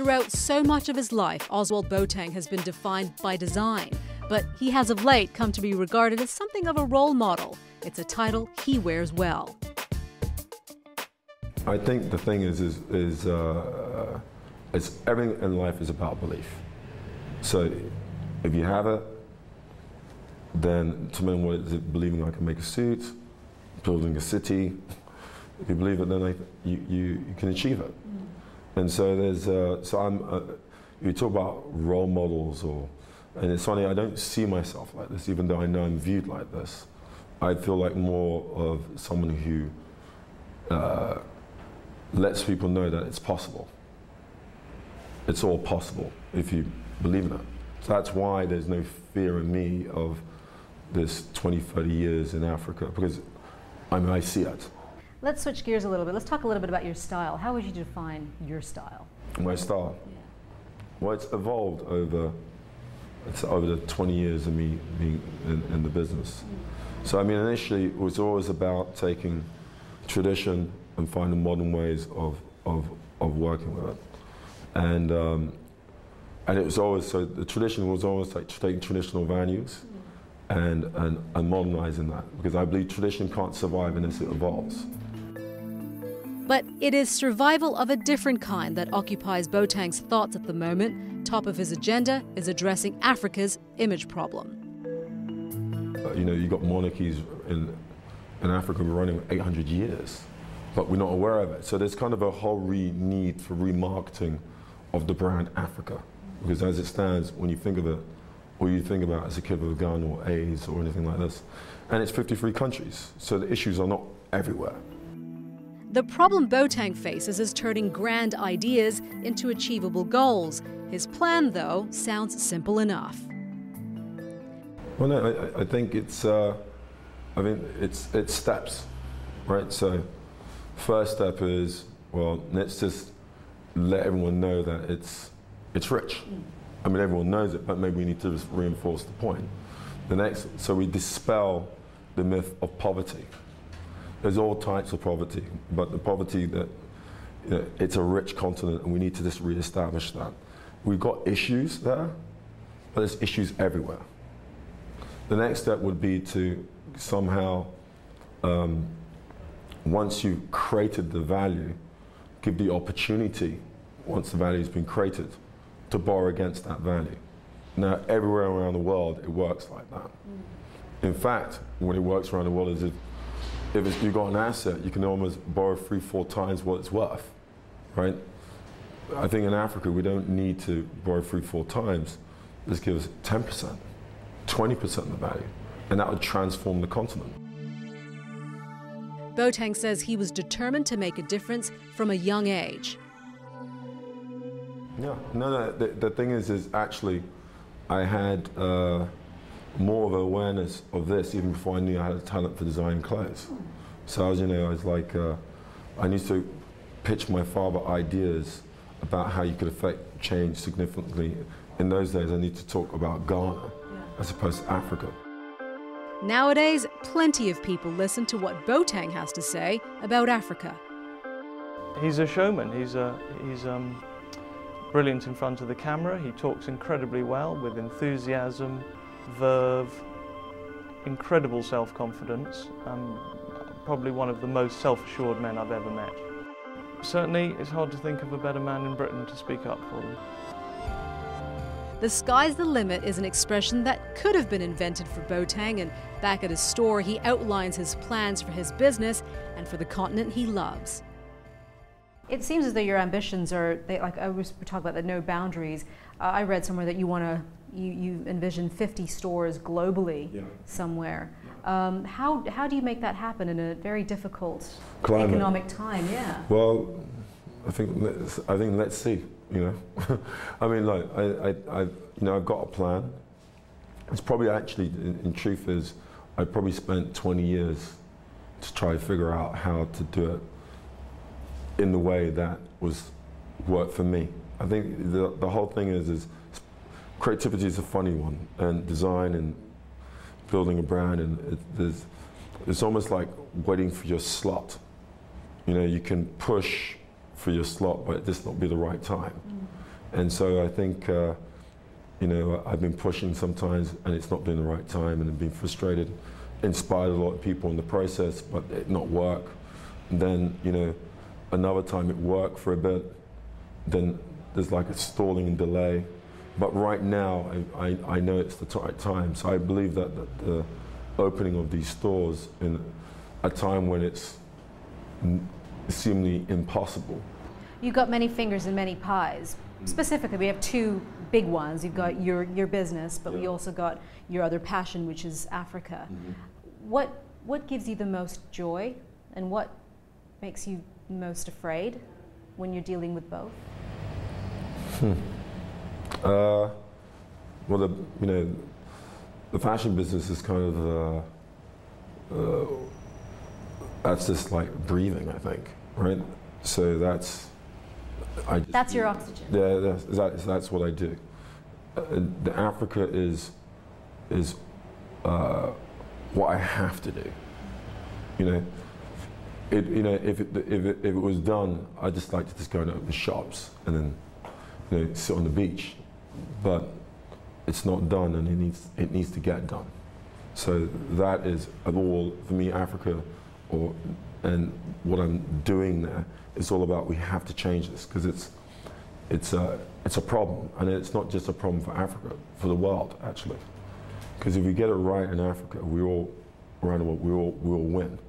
Throughout so much of his life, Ozwald Boateng has been defined by design, but he has of late come to be regarded as something of a role model. It's a title he wears well. I think the thing is everything in life is about belief. So if you have it, then to me, what is it? Believing I can make a suit, building a city. If you believe it, then you can achieve it. And so there's you talk about role models, and it's funny, I don't see myself like this, even though I know I'm viewed like this. I feel like more of someone who lets people know that it's possible. It's all possible if you believe in it. So that's why there's no fear in me of this 20, 30 years in Africa, because I see it. Let's switch gears a little bit. Let's talk a little bit about your style. How would you define your style? My style? Yeah. Well, it's evolved over the 20 years of me being in the business. So I mean, initially it was always about taking tradition and finding modern ways of working with it. And it was always, so the tradition was always like taking traditional values and modernizing that, because I believe tradition can't survive unless it evolves. But it is survival of a different kind that occupies Boateng's thoughts at the moment. Top of his agenda is addressing Africa's image problem. You know, you've got monarchies in Africa running 800 years, but we're not aware of it. So there's kind of a whole need for remarketing of the brand Africa. Because as it stands, when you think of it, all you think about is a kid with a gun or AIDS or anything like this. And it's 53 countries, so the issues are not everywhere. The problem Boateng faces is turning grand ideas into achievable goals. His plan, though, sounds simple enough. Well, no, I think it's steps, right? So, first step is, well, let's just let everyone know that it's rich. I mean, everyone knows it, but maybe we need to just reinforce the point. The next, so we dispel the myth of poverty. There's all types of poverty, but the poverty that, you know, it's a rich continent and we need to just reestablish that. We've got issues there, but there's issues everywhere. The next step would be to somehow, once you've created the value, give the opportunity, once the value has been created, to borrow against that value. Now, everywhere around the world, it works like that. In fact, when it works around the world is if you've got an asset, you can almost borrow 3-4 times what it's worth, right? I think in Africa, we don't need to borrow 3-4 times. Just give us 10%, 20% of the value, and that would transform the continent. Boateng says he was determined to make a difference from a young age. Yeah, no, the thing is actually, I had more of an awareness of this even before I knew I had a talent for designing clothes. So I was like, I used to pitch my father ideas about how you could affect change significantly. In those days, I need to talk about Ghana as opposed to Africa. Nowadays, plenty of people listen to what Boateng has to say about Africa. He's a showman. He's brilliant in front of the camera. He talks incredibly well with enthusiasm, verve, incredible self-confidence. Probably one of the most self-assured men I've ever met. Certainly, it's hard to think of a better man in Britain to speak up for them. The sky's the limit is an expression that could have been invented for Boateng, and back at his store he outlines his plans for his business and for the continent he loves. It seems as though your ambitions are, like I was talking about the no boundaries. I read somewhere that you envision 50 stores globally somewhere. How do you make that happen in a very difficult economic time? Yeah. Well, I think let's see. You know, I mean, like I've got a plan. It's probably actually, in truth, is I probably spent 20 years to try to figure out how to do it in the way that worked for me. I think the whole thing is creativity is a funny one, and design and building a brand, and it's almost like waiting for your slot. You know, you can push for your slot, but it just not be the right time. And so I think, you know, I've been pushing sometimes and it's not been the right time, and I've been frustrated, inspired a lot of people in the process, but it not work. And then, you know, another time it worked for a bit, then there's like a stalling and delay. But right now, I know it's the right time. So I believe that the opening of these stores in a time when it's seemingly impossible. You've got many fingers and many pies. Specifically, we have two big ones. You've got your business, but we also got your other passion, which is Africa. What gives you the most joy, and what makes you most afraid when you're dealing with both? Well, you know, the fashion business is kind of that's just like breathing, I think, right? So that's that's your oxygen. Yeah, that's what I do. The Africa is what I have to do. You know, if it was done, I'd just like to just go and open shops and then, you know, sit on the beach. But it's not done, and it needs to get done. So that is all for me, Africa, and what I'm doing there. It's all about, we have to change this, because it's a problem, and it's not just a problem for Africa, for the world actually. Because if we get it right in Africa, we all around the world, we all win.